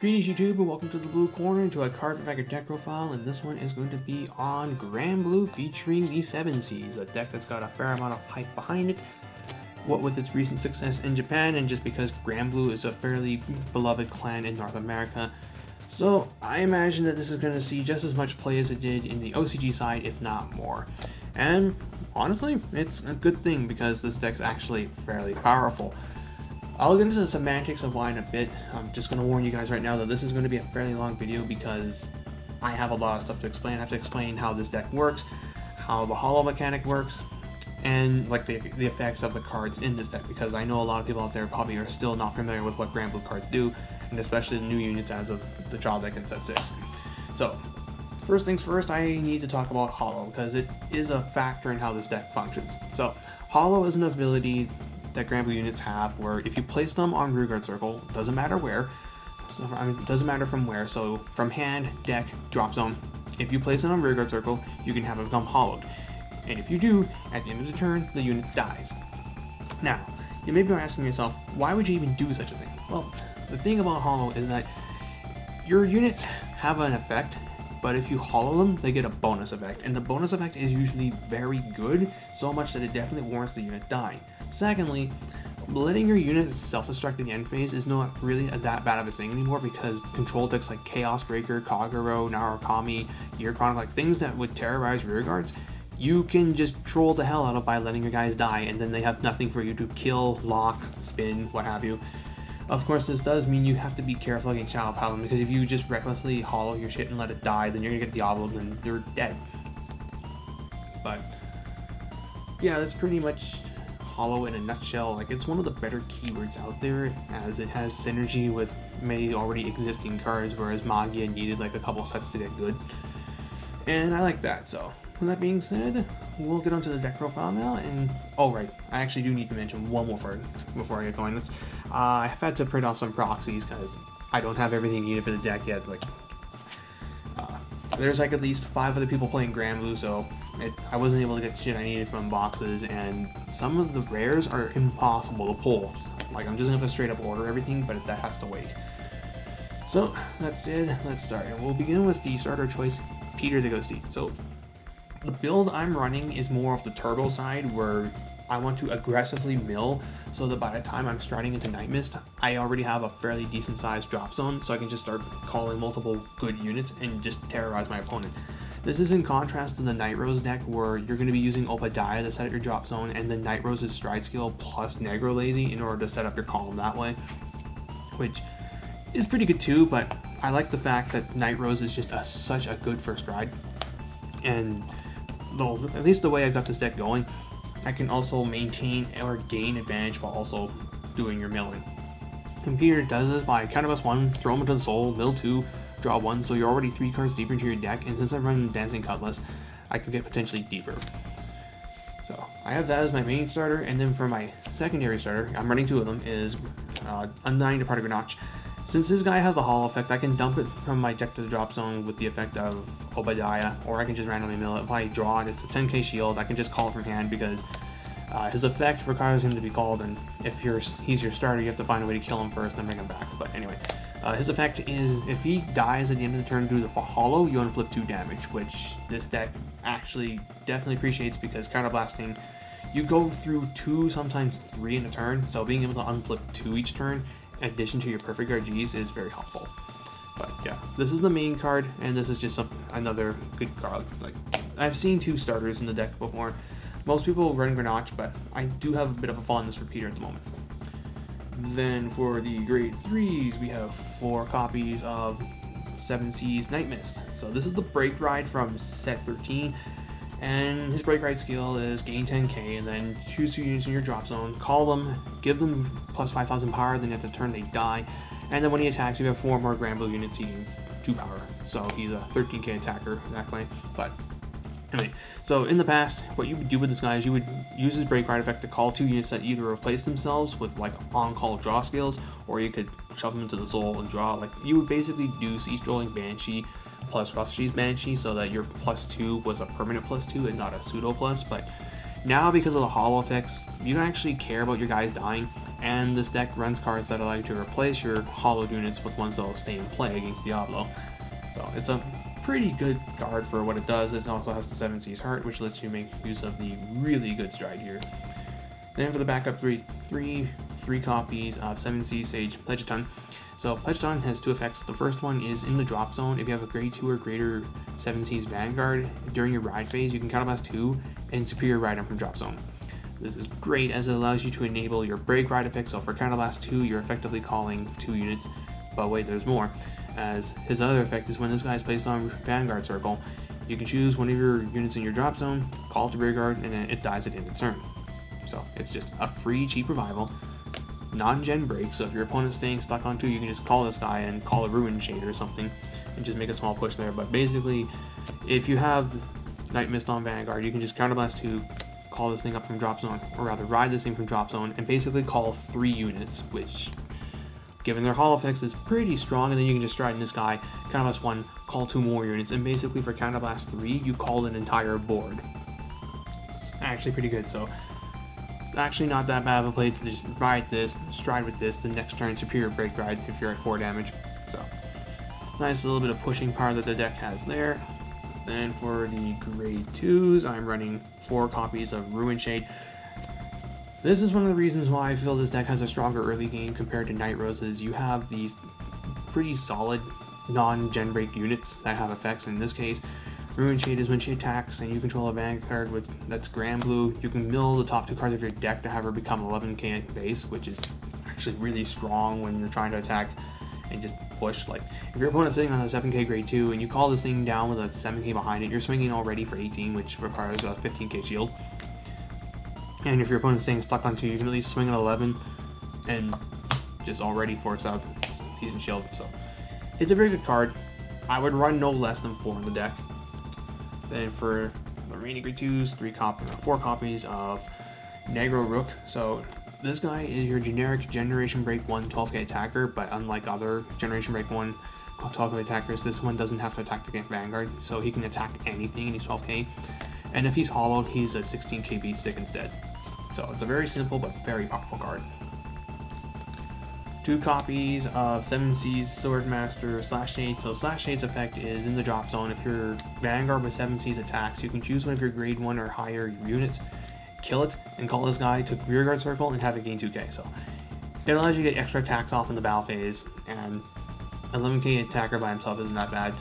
Greetings YouTube and welcome to the Blue Corner to a Cardfight deck profile, and this one is going to be on Granblue featuring the 7Cs, a deck that's got a fair amount of hype behind it, what with its recent success in Japan and just because Granblue is a fairly beloved clan in North America. So I imagine that this is going to see just as much play as it did in the OCG side, if not more. And honestly, it's a good thing because this deck's actually fairly powerful. I'll get into the semantics of why in a bit. I'm just going to warn you guys right now that this is going to be a fairly long video because I have a lot of stuff to explain. I have to explain how this deck works, how the hollow mechanic works, and like the effects of the cards in this deck, because I know a lot of people out there probably are still not familiar with what Granblue cards do, and especially the new units as of the trial deck in set 6. So first things first, I need to talk about hollow because it is a factor in how this deck functions. So hollow is an ability that Granblue units have where if you place them on rearguard circle, doesn't matter where, so it doesn't matter from where, so from hand, deck, drop zone, if you place it on rearguard circle, you can have it become hollowed. And if you do, at the end of the turn, the unit dies. Now, you may be asking yourself, why would you even do such a thing? Well, the thing about hollow is that your units have an effect, but if you hollow them, they get a bonus effect, and the bonus effect is usually very good, so much that it definitely warrants the unit dying. Secondly, letting your unit self-destruct in the end phase is not really that bad of a thing anymore because control decks like Chaos Breaker, Kagero, Narukami, Gear Chronic, like things that would terrorize rearguards, you can just troll the hell out of by letting your guys die, and then they have nothing for you to kill, lock, spin, what have you. Of course, this does mean you have to be careful against Shadow Paladin, because if you just recklessly hollow your shit and let it die, then you're gonna get Diabloed and you're dead. But yeah, that's pretty much hollow in a nutshell. Like, it's one of the better keywords out there as it has synergy with many already existing cards, whereas Magia needed like a couple sets to get good. And I like that. So with that being said, we'll get onto the deck profile now. And oh right, I actually do need to mention one more before I get going. I've had to print off some proxies because I don't have everything needed for the deck yet. Like, there's like at least 5 other people playing Granblue, so I wasn't able to get shit I needed from boxes, and some of the rares are impossible to pull. Like, I'm just gonna have to straight up order everything, but that has to wait. So that's it. Let's start. And we'll begin with the starter choice, Peter the Ghosty. So the build I'm running is more of the turbo side, where I want to aggressively mill so that by the time I'm starting into Night Mist, I already have a fairly decent sized drop zone, so I can just start calling multiple good units and just terrorize my opponent. This is in contrast to the Night Rose deck, where you're going to be using Obadiah to set up your drop zone, and then Night Rose's stride skill plus Negro Lazy in order to set up your column that way, which is pretty good too, but I like the fact that Night Rose is just such a good first ride, and at least the way I've got this deck going, I can also maintain or gain advantage while also doing your milling. And Peter does this by counterblast 1, throw him into the soul, mill 2, draw 1, so you're already 3 cards deeper into your deck, and since I'm running Dancing Cutlass, I could get potentially deeper. So I have that as my main starter, and then for my secondary starter, I'm running 2 of them, is Undying Departed Grenache. Since this guy has the hollow effect, I can dump it from my deck to the drop zone with the effect of Obadiah, or I can just randomly mill it. If I draw it, it's a 10k shield, I can just call it from hand because his effect requires him to be called, and if he's your starter, you have to find a way to kill him first, then bring him back. But anyway, his effect is if he dies at the end of the turn due to the hollow, you unflip 2 damage, which this deck actually definitely appreciates because counterblasting, you go through 2, sometimes 3 in a turn, so being able to unflip 2 each turn in addition to your perfect RGs is very helpful. But yeah, this is the main card, and this is just another good card. Like, I've seen 2 starters in the deck before. Most people run Grenache, but I do have a bit of a fondness for Peter at the moment. Then for the grade 3s, we have 4 copies of 7C's Night Mist. So this is the break ride from set 13. And his break ride skill is gain 10k, and then choose 2 units in your drop zone, call them, give them plus 5,000 power, then at the turn they die, and then when he attacks, you have 4 more Granblue units, he gains 2 power, so he's a 13k attacker that way. But anyway, so in the past, what you would do with this guy is you would use his break ride effect to call 2 units that either replace themselves with like on-call draw skills, or you could shove them into the soul and draw. Like, you would basically do Siege Rolling Banshee plus Rothschild's Banshee so that your +2 was a permanent +2 and not a pseudo plus. But now, because of the hollow effects, you don't actually care about your guys dying. And this deck runs cards that allow you to replace your hollowed units with ones that will stay in play against Diablo. So it's a pretty good card for what it does. It also has the 7 Seas Heart, which lets you make use of the really good stride here. Then for the backup, three copies of 7 Seas Sage Pledgeton. So Pledgeton has 2 effects. The first one is in the drop zone. If you have a grade 2 or greater 7 Seas Vanguard during your ride phase, you can counterblast 2 and superior ride them from drop zone. This is great as it allows you to enable your break ride effect. So for counterblast 2, you're effectively calling 2 units, but wait, there's more. As his other effect is when this guy is placed on Vanguard circle, you can choose one of your units in your drop zone, call it to rearguard, and then it dies at the end of turn. So it's just a free, cheap revival, non-gen break. So if your opponent's staying stuck on 2, you can just call this guy and call a Ruin Shade or something, and just make a small push there. But basically, if you have Night Mist on Vanguard, you can just counterblast 2, call this thing up from drop zone, or rather ride this thing from drop zone, and basically call 3 units, which, given their holo effects, is pretty strong. And then you can just stride in this guy, counterblast 1, call 2 more units, and basically for counterblast 3, you call an entire board. It's actually pretty good. So it's actually not that bad of a play to just ride this, stride with this, the next turn superior break ride if you're at 4 damage. So nice little bit of pushing power that the deck has there. Then for the grade 2s, I'm running 4 copies of Ruin Shade. This is one of the reasons why I feel this deck has a stronger early game compared to Night Roses. You have these pretty solid non-gen break units that have effects. In this case, Ruin Shade is when she attacks and you control a Vanguard that's Granblue. You can mill the top 2 cards of your deck to have her become 11k at base, which is actually really strong when you're trying to attack and just push. Like, if your opponent's sitting on a 7k grade 2 and you call this thing down with a 7k behind it, you're swinging already for 18, which requires a 15k shield. And if your opponent's staying stuck on 2, you can at least swing at 11 and just already force out a decent shield. So it's a very good card. I would run no less than 4 in the deck. Then for the remaining grade 2s, 4 copies of Negro Rook. So this guy is your generic Generation Break 1 12k attacker, but unlike other Generation Break 1 12k attackers, this one doesn't have to attack the Vanguard, so he can attack anything and he's 12k. And if he's hollowed, he's a 16k beat stick instead. So it's a very simple but very powerful card. 2 copies of 7 Seas Swordmaster Slash Shade. So Slash Shade's effect is in the drop zone. If your Vanguard with 7 Seas attacks, you can choose one of your grade 1 or higher units, kill it, and call this guy to rearguard circle and have it gain 2k. So it allows you to get extra attacks off in the battle phase, and 11k attacker by himself isn't that bad.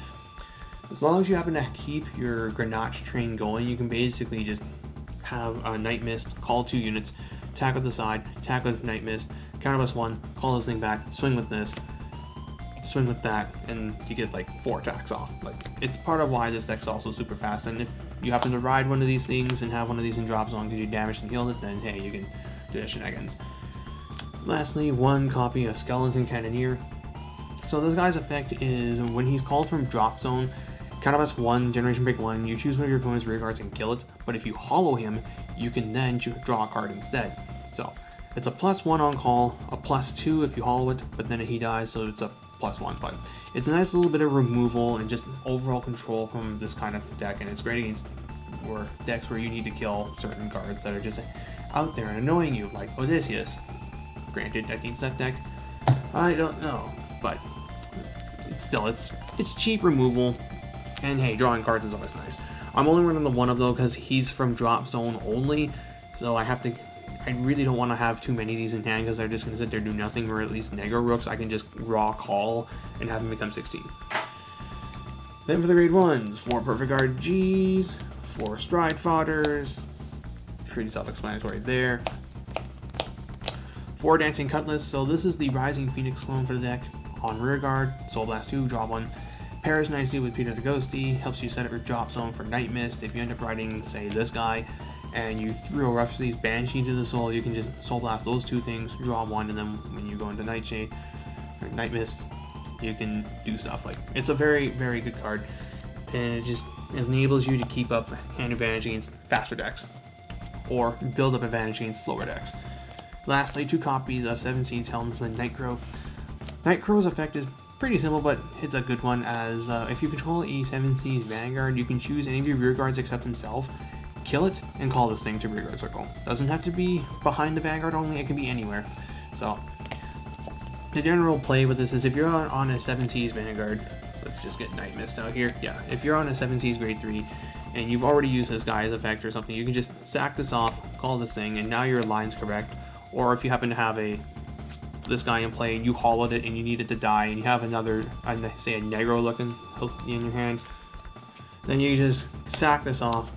As long as you happen to keep your Grenache train going, you can basically just have a Night Mist, call 2 units, attack with the side, attack with Night Mist, counterblast 1, call this thing back, swing with this, swing with that, and you get like 4 attacks off. Like, it's part of why this deck's also super fast. And if you happen to ride one of these things and have one of these in drop zone because you damaged and healed it, then hey, you can do the shenanigans. Lastly, 1 copy of Skeleton Cannoneer. So this guy's effect is when he's called from drop zone, counterblast 1, Generation Break 1, you choose one of your opponent's rear guards and kill it, but if you hollow him, you can then draw a card instead. So it's a +1 on call, a +2 if you hollow it, but then he dies, so it's a +1. But it's a nice little bit of removal and just overall control from this kind of deck, and it's great against decks where you need to kill certain cards that are just out there and annoying you, like Odysseus. Granted, against that deck, I don't know, but still, it's cheap removal. And hey, drawing cards is always nice. I'm only running the 1 of those because he's from drop zone only, so I really don't want to have too many of these in hand because they're just going to sit there and do nothing, or at least Negro Rooks, I can just raw call and have him become 16. Then for the grade 1s, 4 Perfect Guard Gs, 4 Stride Fodders, pretty self-explanatory there. 4 Dancing Cutlass, so this is the Rising Phoenix clone for the deck. On rear guard, Soul Blast 2, draw 1. Pairs nicely with Peter the Ghosty, helps you set up your drop zone for Night Mist. If you end up riding, say, this guy, and you throw Roughly's Banshee into the soul, you can just Soul Blast those 2 things, draw 1, and then when you go into Nightshade, or Night Mist, you can do stuff. Like, it's a very, very good card, and it just enables you to keep up hand advantage against faster decks, or build up advantage against slower decks. Lastly, 2 copies of 7 Seas Helmsman Nightcrow. Nightcrow's effect is pretty simple, but it's a good one, as if you control a 7 Seas Vanguard, you can choose any of your rear guards except himself, kill it, and call this thing to rearguard circle. Doesn't have to be behind the Vanguard only, it can be anywhere. So the general play with this is if you're on a 7 Seas Vanguard, let's just get Night Mist out here. Yeah, if you're on a 7 Seas grade 3 and you've already used this guy's effect or something, you can just sack this off, call this thing, and now your line's correct. Or if you happen to have this guy in play and you hollowed it and you need it to die and you have another, say a Negro looking in your hand, then you just sack this off,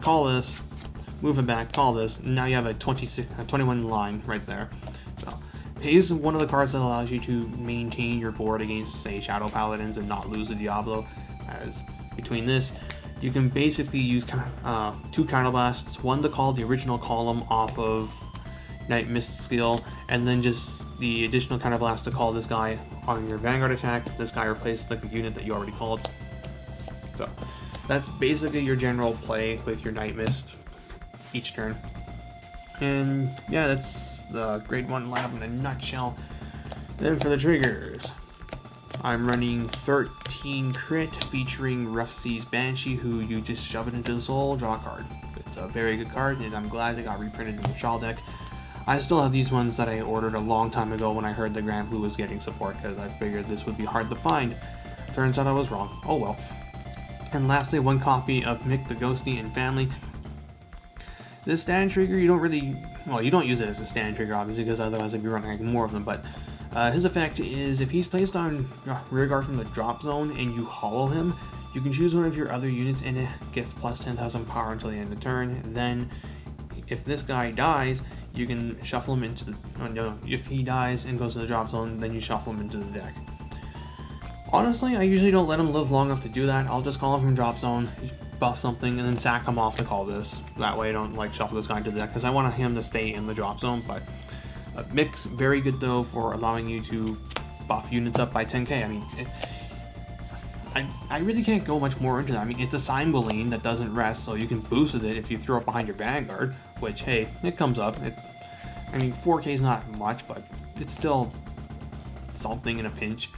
call this, move it back, call this, and now you have a 21 line right there. So he's one of the cards that allows you to maintain your board against, say, Shadow Paladins and not lose the Diablo. As between this, you can basically use 2 Counterblasts, one to call the original column off of Night Mist skill, and then just the additional Counterblast to call this guy on your Vanguard attack. This guy replaced the unit that you already called. So that's basically your general play with your Night Mist each turn. And yeah, that's the grade 1 lineup in a nutshell. Then for the triggers, I'm running 13 crit featuring Rough Seas Banshee, who you just shove it into the soul, draw a card. It's a very good card, and I'm glad they got reprinted in the Shawl deck. I still have these ones that I ordered a long time ago when I heard the Granblue was getting support, because I figured this would be hard to find. Turns out I was wrong. Oh well. And lastly, 1 copy of Mick the Ghosty and Family. This stand trigger, you don't really, well, you don't use it as a stand trigger, obviously, because otherwise I'd be running like more of them, but his effect is if he's placed on rearguard from the drop zone and you hollow him, you can choose one of your other units and it gets plus 10,000 power until the end of the turn. Then, if this guy dies, you can shuffle him into the, if he dies and goes to the drop zone, then you shuffle him into the deck. Honestly, I usually don't let him live long enough to do that. I'll just call him from drop zone, buff something, and then sack him off to call this. That way I don't like shuffle this guy into the deck, because I want him to stay in the drop zone. But Mick's very good though for allowing you to buff units up by 10k. I mean, I really can't go much more into that. I mean, it's a Cymbeline that doesn't rest, so you can boost with it if you throw it behind your Vanguard, which, hey, it comes up. I mean, 4k is not much, but it's still something in a pinch.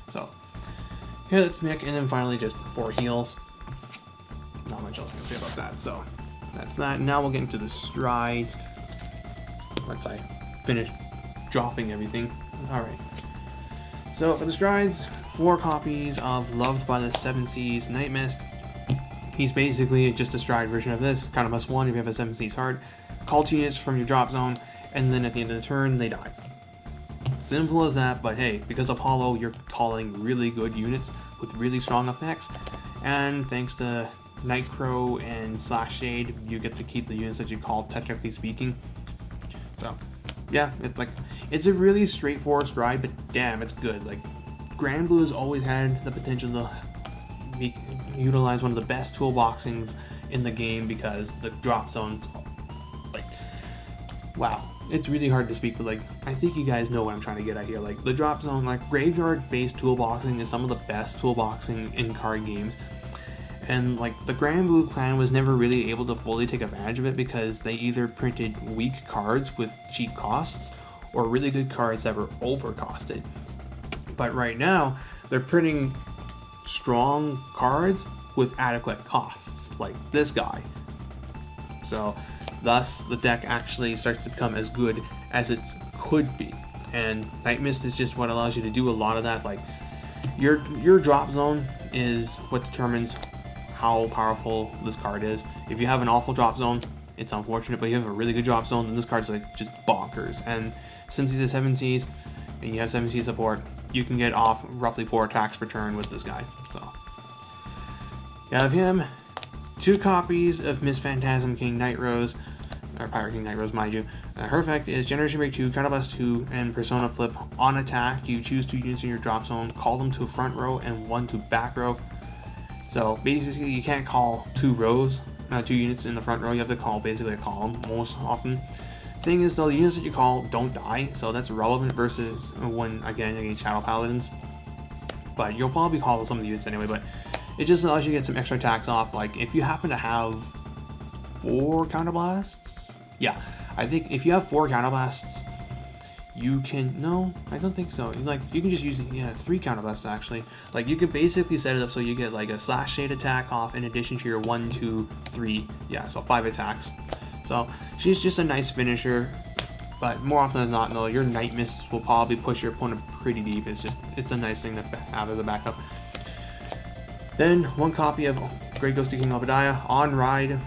So yeah, that's Mick, and then finally just 4 heals. Not much else I can say about that, so that's that. Now we'll get into the strides once I finish dropping everything. Alright, so for the strides, 4 copies of Loved by the 7 Seas Night Mist. He's basically just a stride version of this. Kind of +1 if you have a 7 Seas heart. Call 2 units from your drop zone, and then at the end of the turn, they die. Simple as that, but hey, because of Hollow, you're calling really good units with really strong effects, and thanks to Nightcrow and Slash Shade, you get to keep the units that you call, technically speaking. So yeah, it's a really straightforward stride, but damn, it's good. Like, Granblue has always had the potential to utilize one of the best toolboxings in the game, because the drop zones, like, wow, it's really hard to speak, but like, I think you guys know what I'm trying to get at here. Like, the drop zone, like, graveyard based toolboxing is some of the best toolboxing in card games. And like, the Granblue clan was never really able to fully take advantage of it, because they either printed weak cards with cheap costs or really good cards that were overcosted. But right now, they're printing strong cards with adequate costs, like this guy. So thus, the deck actually starts to become as good as it could be. And Night Mist is just what allows you to do a lot of that. Like, your drop zone is what determines how powerful this card is. If you have an awful drop zone, it's unfortunate, but if you have a really good drop zone, then this card's like just bonkers. And since he's a 7 Seas and you have 7 Seas support, you can get off roughly 4 attacks per turn with this guy. So you have him, 2 copies of Miss Phantasm King Night Rose, or Pirate King Night Rose, mind you. Her effect is Generation Break 2, Counterblast 2, and Persona Flip. On attack, you choose 2 units in your drop zone, call them to front row and 1 to back row. So basically, you can't call 2 units in the front row. You have to call basically a column most often. Thing is though, the units that you call don't die, so that's relevant versus when, again, against Shadow Paladins. But you'll probably call some of the units anyway, but it just allows you to get some extra attacks off. Like, if you happen to have 4 Counterblasts, yeah, I think if you have 4 Counterblasts, you can, no, I don't think so. Like, you can just use, yeah, 3 Counterblasts actually. Like, you can basically set it up so you get like a Slash Shade attack off in addition to your 1, 2, 3, yeah, so 5 attacks. So she's just a nice finisher. But more often than not, no, your Night Mists will probably push your opponent pretty deep. It's a nice thing to have as a backup. Then 1 copy of Great Ghosty King Obadiah. On ride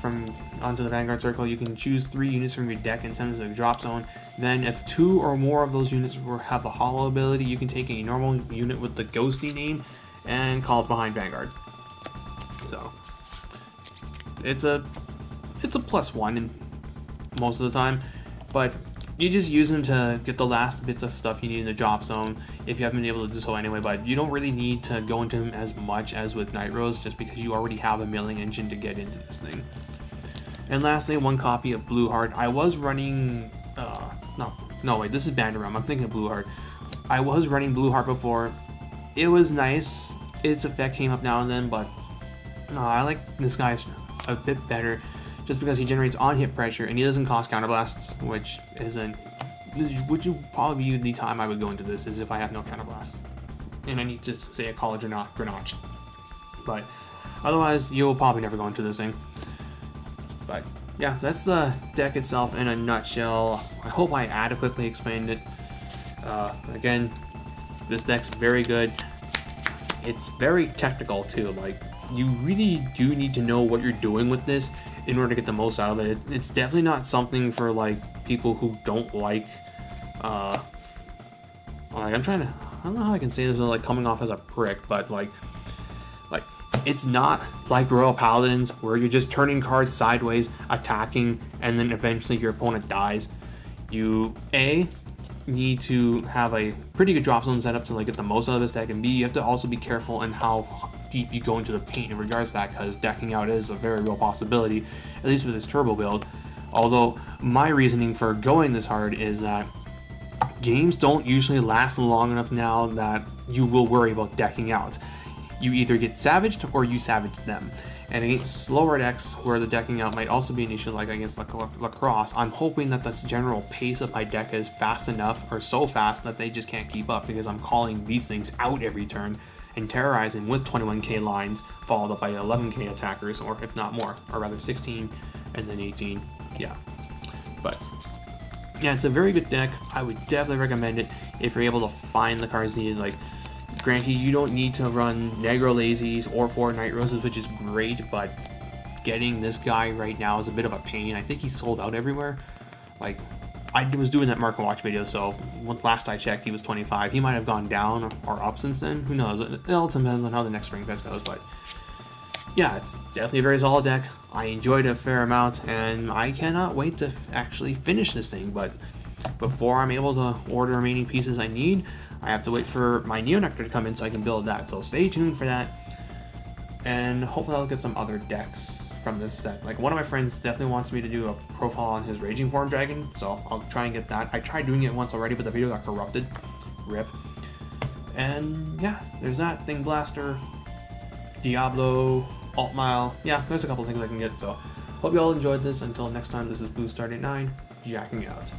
onto the Vanguard Circle, you can choose 3 units from your deck and send them to the drop zone. Then if 2 or more of those units have the Hollow ability, you can take a normal unit with the Ghosty name and call it behind Vanguard. So it's a +1 in most of the time, but you just use them to get the last bits of stuff you need in the drop zone if you haven't been able to do so anyway, but you don't really need to go into them as much as with Night Rose just because you already have a milling engine to get into this thing. And lastly, 1 copy of Blue Heart. I was running, no wait, this is Banderam, I'm thinking of Blue Heart. I was running Blue Heart before. It was nice, its effect came up now and then, but I like this guy a bit better just because he generates on-hit pressure and he doesn't cost counterblasts, which would probably be the time I would go into this, is if I have no counterblasts and I need to say a college or not Grenache. But otherwise, you'll probably never go into this thing. But yeah, that's the deck itself in a nutshell. I hope I adequately explained it. Again, this deck's very good. It's very technical too. Like, you really do need to know what you're doing with this in order to get the most out of it. It's definitely not something for like people who don't like I don't know how I can say this without like coming off as a prick, but like it's not like Royal Paladins where you're just turning cards sideways, attacking, and then eventually your opponent dies. You need to have a pretty good drop zone setup to like get the most out of this deck, and B, you have to also be careful in how deep you go into the paint in regards to that, because decking out is a very real possibility, at least with this turbo build. Although my reasoning for going this hard is that games don't usually last long enough now that you will worry about decking out. You either get savaged or you savage them. And against slower decks where the decking out might also be an issue, like against Lacrosse, I'm hoping that this general pace of my deck is fast enough, or so fast that they just can't keep up, because I'm calling these things out every turn and terrorizing with 21k lines followed up by 11k attackers, or if not more, or rather 16 and then 18. Yeah, but yeah, it's a very good deck. I would definitely recommend it if you're able to find the cards needed. Like, granted, you don't need to run Negro Lazies or 4 Night Roses, which is great, but getting this guy right now is a bit of a pain. I think he's sold out everywhere. Like, I was doing that Market Watch video, so last I checked, he was 25. He might have gone down or up since then. Who knows? It all depends on how the next Spring Fest goes, but yeah, it's definitely a very solid deck. I enjoyed it a fair amount, and I cannot wait to actually finish this thing, but before I'm able to order remaining pieces I need, I have to wait for my Neonectar to come in so I can build that, so stay tuned for that. And hopefully I'll get some other decks from this set. Like, one of my friends definitely wants me to do a profile on his Raging Form Dragon, so I'll try and get that. I tried doing it once already, but the video got corrupted. RIP. And yeah, there's that. Thing Blaster, Diablo, Alt Mile. Yeah, there's a couple things I can get, so hope you all enjoyed this. Until next time, this is Blue Star 89, jacking out.